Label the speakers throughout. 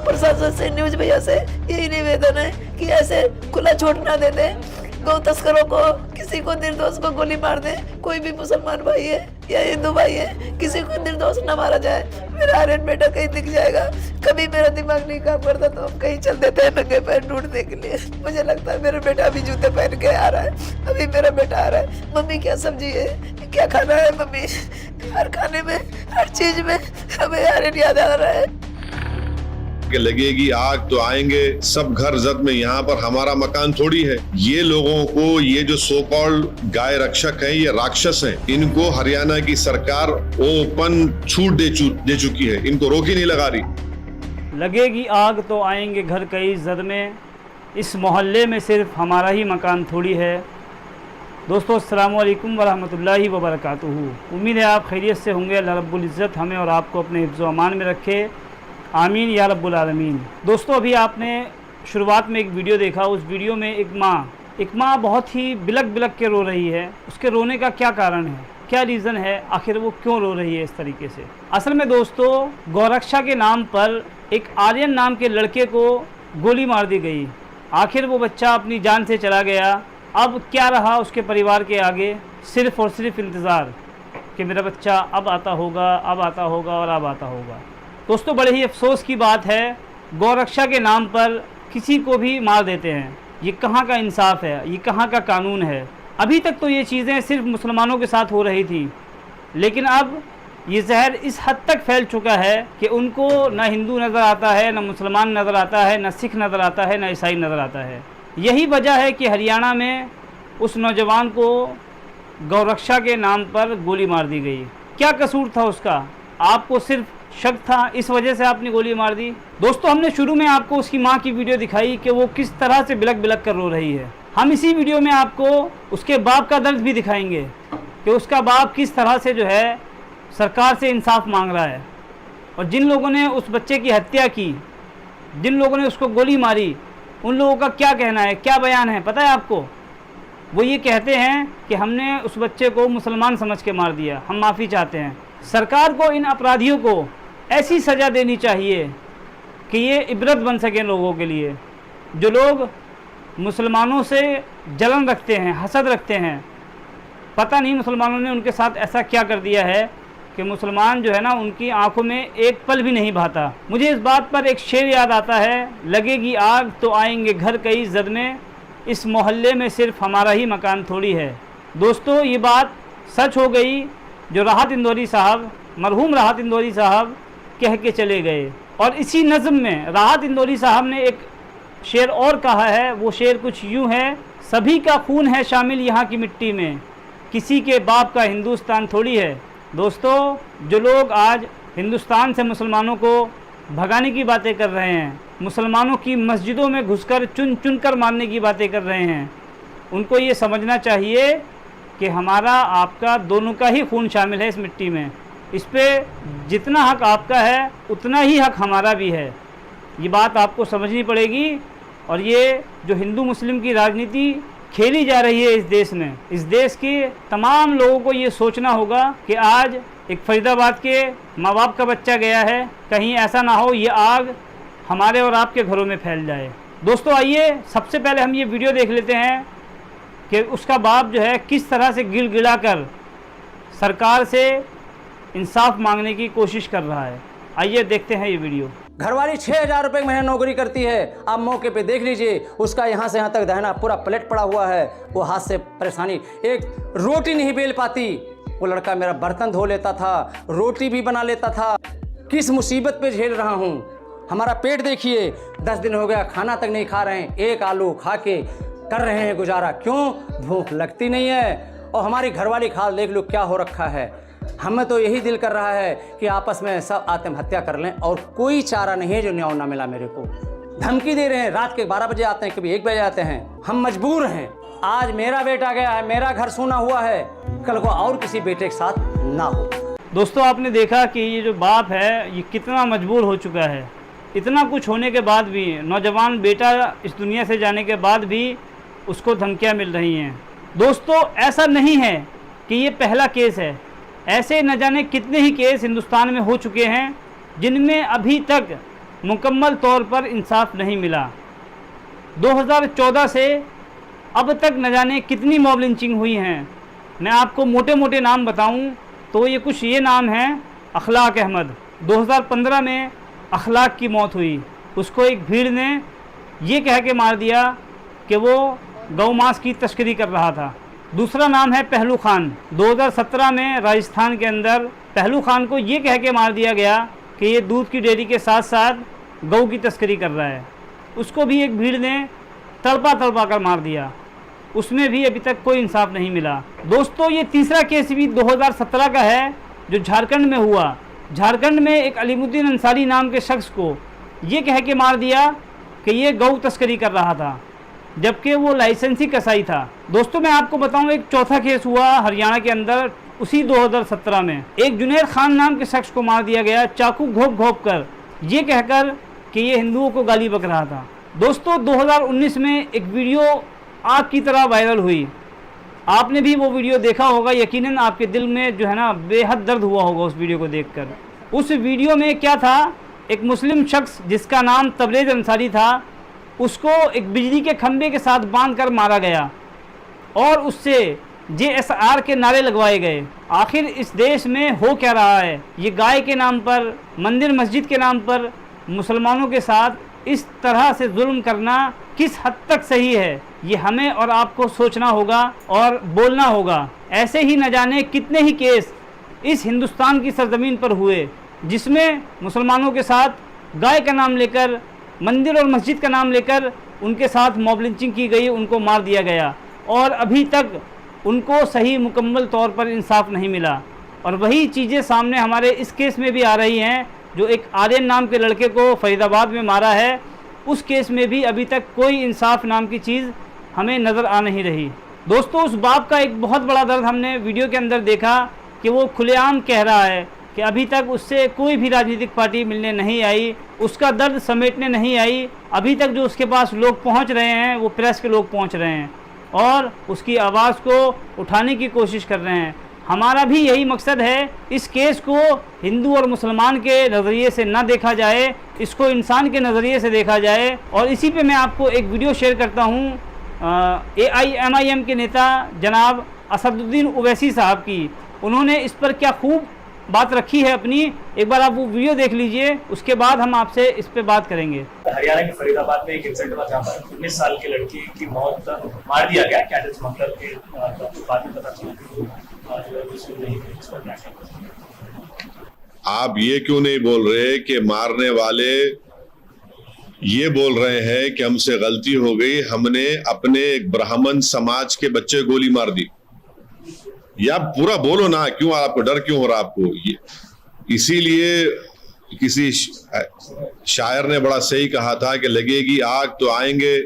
Speaker 1: प्रशासन से, न्यूज भैया से यही निवेदन है कि ऐसे खुला छूट ना दे दे। गौ तस्करों को, किसी को निर्दोष को गोली मार दे, कोई भी मुसलमान भाई है या हिंदू भाई है, किसी को निर्दोष न मारा जाए। मेरा आर्यन बेटा कहीं दिख जाएगा। कभी मेरा दिमाग नहीं काम करता तो हम कहीं चल देते हैं नंगे पैर ढूंढने के लिए। मुझे लगता है मेरा बेटा अभी जूते पहन के आ रहा है, अभी मेरा बेटा आ रहा है। मम्मी क्या सब्जी है, क्या खाना है मम्मी? हर खाने में, हर चीज में हमें आर्यन याद आ रहा है।
Speaker 2: कि लगेगी आग तो आएंगे सब घर जद में, यहाँ पर हमारा मकान थोड़ी है। ये लोगों को, ये जो सो कॉल्ड गाय रक्षक हैं, ये राक्षस हैं, इनको हरियाणा की सरकार ओपन छूट दे चुकी है, इनको रोक ही नहीं लगा रही।
Speaker 3: लगेगी आग तो आएंगे घर कई जद में, इस मोहल्ले में सिर्फ हमारा ही मकान थोड़ी है। दोस्तों अस्सलाम वालेकुम वरहमतुल्लाहि वबरकातुहू। उम्मीद है आप खैरियत से होंगे। अल्लाह रब्बुल इज़्ज़त हमें और आपको अपने हिफ्ज़ व अमान में रखे, आमीन या रब्बुल आलमीन। दोस्तों अभी आपने शुरुआत में एक वीडियो देखा, उस वीडियो में एक माँ बहुत ही बिलक बिलक के रो रही है। उसके रोने का क्या कारण है, क्या रीज़न है, आखिर वो क्यों रो रही है इस तरीके से? असल में दोस्तों गौरक्षा के नाम पर एक आर्यन नाम के लड़के को गोली मार दी गई। आखिर वो बच्चा अपनी जान से चला गया। अब क्या रहा उसके परिवार के आगे? सिर्फ़ और सिर्फ इंतज़ार कि मेरा बच्चा अब आता होगा, अब आता होगा और अब आता होगा। दोस्तों बड़े ही अफसोस की बात है, गौरक्षा के नाम पर किसी को भी मार देते हैं। ये कहाँ का इंसाफ है, ये कहाँ का कानून है? अभी तक तो ये चीज़ें सिर्फ मुसलमानों के साथ हो रही थी, लेकिन अब ये जहर इस हद तक फैल चुका है कि उनको न हिंदू नज़र आता है, न मुसलमान नज़र आता है, न सिख नज़र आता है, न ईसाई नज़र आता है। यही वजह है कि हरियाणा में उस नौजवान को गौरक्षा के नाम पर गोली मार दी गई। क्या कसूर था उसका? आपको सिर्फ शक था, इस वजह से आपने गोली मार दी? दोस्तों हमने शुरू में आपको उसकी माँ की वीडियो दिखाई कि वो किस तरह से बिलक बिलक कर रो रही है। हम इसी वीडियो में आपको उसके बाप का दर्द भी दिखाएंगे कि उसका बाप किस तरह से जो है सरकार से इंसाफ मांग रहा है। और जिन लोगों ने उस बच्चे की हत्या की, जिन लोगों ने उसको गोली मारी, उन लोगों का क्या कहना है, क्या बयान है पता है आपको? वो ये कहते हैं कि हमने उस बच्चे को मुसलमान समझ के मार दिया, हम माफ़ी चाहते हैं। सरकार को इन अपराधियों को ऐसी सज़ा देनी चाहिए कि ये इबरत बन सके लोगों के लिए। जो लोग मुसलमानों से जलन रखते हैं, हसद रखते हैं, पता नहीं मुसलमानों ने उनके साथ ऐसा क्या कर दिया है कि मुसलमान जो है ना उनकी आंखों में एक पल भी नहीं भाता। मुझे इस बात पर एक शेर याद आता है, लगेगी आग तो आएंगे घर कई जद में, इस मोहल्ले में सिर्फ हमारा ही मकान थोड़ी है। दोस्तों ये बात सच हो गई जो राहत इंदौरी साहब, मरहूम राहत इंदौरी साहब कह के चले गए। और इसी नज़म में राहत इंदौरी साहब ने एक शेर और कहा है। वो शेर कुछ यूँ है, सभी का खून है शामिल यहाँ की मिट्टी में, किसी के बाप का हिंदुस्तान थोड़ी है। दोस्तों जो लोग आज हिंदुस्तान से मुसलमानों को भगाने की बातें कर रहे हैं, मुसलमानों की मस्जिदों में घुसकर चुन चुन कर मारने की बातें कर रहे हैं, उनको ये समझना चाहिए कि हमारा आपका दोनों का ही खून शामिल है इस मिट्टी में। इस पे जितना हक आपका है उतना ही हक हमारा भी है। ये बात आपको समझनी पड़ेगी। और ये जो हिंदू मुस्लिम की राजनीति खेली जा रही है इस देश में, इस देश के तमाम लोगों को ये सोचना होगा कि आज एक फरीदाबाद के माँ बाप का बच्चा गया है, कहीं ऐसा ना हो ये आग हमारे और आपके घरों में फैल जाए। दोस्तों आइए सबसे पहले हम ये वीडियो देख लेते हैं कि उसका बाप जो है किस तरह से गिड़गिड़ा कर सरकार से इंसाफ मांगने की कोशिश कर रहा है। आइए देखते हैं ये वीडियो।
Speaker 4: घरवाली 6,000 रुपये महीने नौकरी करती है। आप मौके पे देख लीजिए, उसका यहाँ से यहाँ तक दहना पूरा प्लेट पड़ा हुआ है। वो हाथ से परेशानी, एक रोटी नहीं बेल पाती। वो लड़का मेरा बर्तन धो लेता था, रोटी भी बना लेता था। किस मुसीबत पे झेल रहा हूँ। हमारा पेट देखिए, 10 दिन हो गया खाना तक नहीं खा रहे हैं। एक आलू खा के कर रहे हैं गुजारा। क्यों? भूख लगती नहीं है। और हमारी घरवाली खाल देख लो क्या हो रखा है। हमें तो यही दिल कर रहा है कि आपस में सब आत्महत्या कर लें, और कोई चारा नहीं है जो न्याय ना मिला मेरे को। धमकी दे रहे हैं, रात के 12 बजे आते हैं, कभी 1 बजे आते हैं। हम मजबूर हैं। आज मेरा बेटा गया है, मेरा घर सूना हुआ है, कल को और किसी बेटे के साथ ना हो।
Speaker 3: दोस्तों आपने देखा कि ये जो बाप है ये कितना मजबूर हो चुका है। इतना कुछ होने के बाद भी, नौजवान बेटा इस दुनिया से जाने के बाद भी उसको धमकियाँ मिल रही हैं। दोस्तों ऐसा नहीं है कि ये पहला केस है, ऐसे न जाने कितने ही केस हिंदुस्तान में हो चुके हैं जिनमें अभी तक मुकम्मल तौर पर इंसाफ नहीं मिला। 2014 से अब तक न जाने कितनी मॉब लिंचिंग हुई हैं। मैं आपको मोटे मोटे नाम बताऊं तो ये नाम हैं। अखलाक अहमद, 2015 में अखलाक की मौत हुई। उसको एक भीड़ ने ये कह के मार दिया कि वो गौ मांस की तस्करी कर रहा था। दूसरा नाम है पहलू खान, 2017 में राजस्थान के अंदर पहलू खान को ये कह के मार दिया गया कि ये दूध की डेयरी के साथ साथ गौ की तस्करी कर रहा है। उसको भी एक भीड़ ने तड़पा कर मार दिया। उसमें भी अभी तक कोई इंसाफ नहीं मिला। दोस्तों, ये तीसरा केस भी 2017 का है जो झारखंड में हुआ। झारखंड में एक अलीमुद्दीन अंसारी नाम के शख्स को ये कह के मार दिया कि ये गौ तस्करी कर रहा था, जबकि वो लाइसेंसी कसाई था। दोस्तों, मैं आपको बताऊं, एक चौथा केस हुआ हरियाणा के अंदर उसी 2017 में। एक जुनेर खान नाम के शख्स को मार दिया गया चाकू घोंप कर, ये कहकर कि ये हिंदुओं को गाली बक रहा था। दोस्तों, 2019 में एक वीडियो आग की तरह वायरल हुई। आपने भी वो वीडियो देखा होगा। यकीनन आपके दिल में जो है ना बेहद दर्द हुआ होगा उस वीडियो को देखकर। उस वीडियो में क्या था, एक मुस्लिम शख्स जिसका नाम तबरेज़ अंसारी था, उसको एक बिजली के खंभे के साथ बांधकर मारा गया और उससे JSR के नारे लगवाए गए। आखिर इस देश में हो क्या रहा है? ये गाय के नाम पर, मंदिर मस्जिद के नाम पर मुसलमानों के साथ इस तरह से जुल्म करना किस हद तक सही है? ये हमें और आपको सोचना होगा और बोलना होगा। ऐसे ही न जाने कितने ही केस इस हिंदुस्तान की सरजमीन पर हुए जिसमें मुसलमानों के साथ गाय का नाम लेकर, मंदिर और मस्जिद का नाम लेकर उनके साथ मॉब लिंचिंग की गई, उनको मार दिया गया और अभी तक उनको सही मुकम्मल तौर पर इंसाफ नहीं मिला। और वही चीज़ें सामने हमारे इस केस में भी आ रही हैं। जो एक आर्यन नाम के लड़के को फरीदाबाद में मारा है, उस केस में भी अभी तक कोई इंसाफ नाम की चीज़ हमें नज़र आ नहीं रही। दोस्तों, उस बाप का एक बहुत बड़ा दर्द हमने वीडियो के अंदर देखा कि वो खुलेआम कह रहा है कि अभी तक उससे कोई भी राजनीतिक पार्टी मिलने नहीं आई, उसका दर्द समेटने नहीं आई। अभी तक जो उसके पास लोग पहुंच रहे हैं वो प्रेस के लोग पहुंच रहे हैं और उसकी आवाज़ को उठाने की कोशिश कर रहे हैं। हमारा भी यही मकसद है, इस केस को हिंदू और मुसलमान के नज़रिए से ना देखा जाए, इसको इंसान के नज़रिए से देखा जाए। और इसी पे मैं आपको एक वीडियो शेयर करता हूँ AIMIM के नेता जनाब असदुद्दीन ओवैसी साहब की। उन्होंने इस पर क्या खूब बात रखी है अपनी। एक बार आप वो वीडियो देख लीजिए, उसके बाद हम आपसे इस पे बात करेंगे।
Speaker 5: हरियाणा के फरीदाबाद में एक इंसिडेंट हुआ जहाँ पर 19 साल की लड़की की मौत मार दिया गया कैटल स्मगलर के बाद में पता चला।
Speaker 2: आप ये क्यों नहीं बोल रहे कि मारने वाले ये बोल रहे हैं कि हमसे गलती हो गई, हमने अपने एक ब्राह्मण समाज के बच्चे गोली मार दी? या पूरा बोलो ना, क्यों आपको डर क्यों हो रहा आपको? ये इसीलिए किसी शायर ने बड़ा सही कहा था कि लगेगी आग तो आएंगे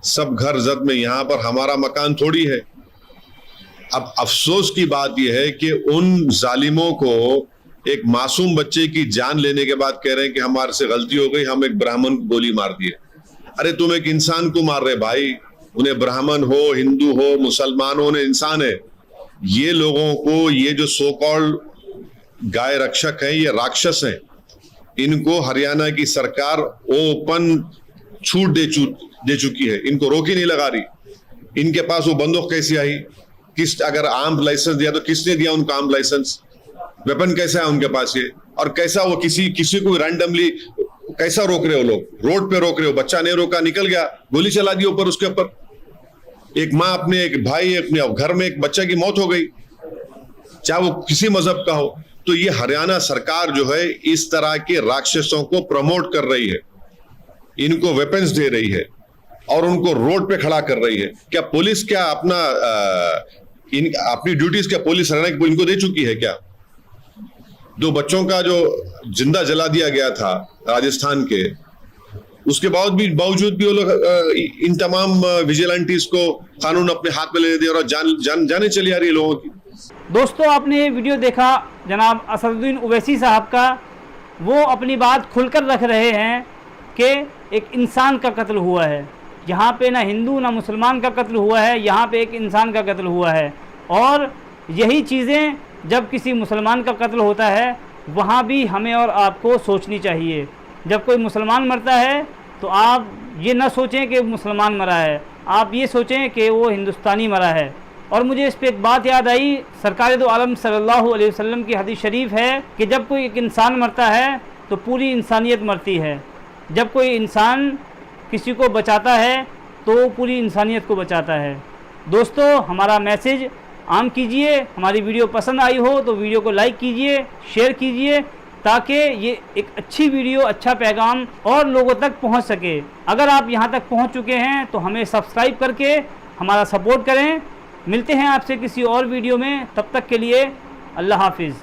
Speaker 2: सब घर जद में, यहां पर हमारा मकान थोड़ी है। अब अफसोस की बात यह है कि उन जालिमों को एक मासूम बच्चे की जान लेने के बाद कह रहे हैं कि हमारे से गलती हो गई, हम एक ब्राह्मण को गोली मार दिए। अरे तुम एक इंसान को मार रहे भाई, उन्हें ब्राह्मण हो, हिंदू हो, मुसलमान हो, उन्हें इंसान है। ये लोगों को, ये जो सो कॉल्ड गाय रक्षक हैं, ये राक्षस हैं। इनको हरियाणा की सरकार ओपन छूट दे चुकी है, इनको रोक ही नहीं लगा रही। इनके पास वो बंदूक कैसी आई? अगर आर्म लाइसेंस दिया तो किसने दिया उनको आर्म लाइसेंस? वेपन कैसा है उनके पास ये? और कैसा वो किसी को रैंडमली कैसा रोक रहे हो? लोग रोड पे रोक रहे हो, बच्चा नहीं रोका, निकल गया, गोली चला दी ऊपर उसके ऊपर। एक माँ अपने एक भाई अपने घर में एक बच्चा की मौत हो गई, चाहे वो किसी मजहब का हो। तो ये हरियाणा सरकार जो है इस तरह के राक्षसों को प्रमोट कर रही है, इनको वेपन्स दे रही है और उनको रोड पे खड़ा कर रही है। क्या पुलिस क्या अपनी ड्यूटीज क्या पुलिस हरियाणा की इनको दे चुकी है क्या? 2 बच्चों का जो जिंदा जला दिया गया था राजस्थान के, उसके बावजूद भी वो लोग इन तमाम विजिलेंटीज को कानून अपने हाथ में ले दिया और जाने चली आ रही है लोगों की।
Speaker 3: दोस्तों, आपने ये वीडियो देखा जनाब असदुद्दीन ओवैसी साहब का। वो अपनी बात खुलकर रख रहे हैं कि एक इंसान का कत्ल हुआ है। यहाँ पे ना हिंदू ना मुसलमान का कत्ल हुआ है, यहाँ पे एक इंसान का कत्ल हुआ है। और यही चीज़ें जब किसी मुसलमान का कत्ल होता है वहाँ भी हमें और आपको सोचनी चाहिए। जब कोई मुसलमान मरता है तो आप ये ना सोचें कि मुसलमान मरा है, आप ये सोचें कि वो हिंदुस्तानी मरा है। और मुझे इस पे एक बात याद आई, सरकार दो आलम सल्लल्लाहु अलैहि वसल्लम की हदीस शरीफ है कि जब कोई एक इंसान मरता है तो पूरी इंसानियत मरती है। जब कोई इंसान किसी को बचाता है तो पूरी इंसानियत को बचाता है। दोस्तों, हमारा मैसेज आम कीजिए। हमारी वीडियो पसंद आई हो तो वीडियो को लाइक कीजिए, शेयर कीजिए, ताकि ये एक अच्छी वीडियो, अच्छा पैगाम और लोगों तक पहुंच सके। अगर आप यहां तक पहुंच चुके हैं तो हमें सब्सक्राइब करके हमारा सपोर्ट करें। मिलते हैं आपसे किसी और वीडियो में, तब तक के लिए अल्लाह हाफिज़।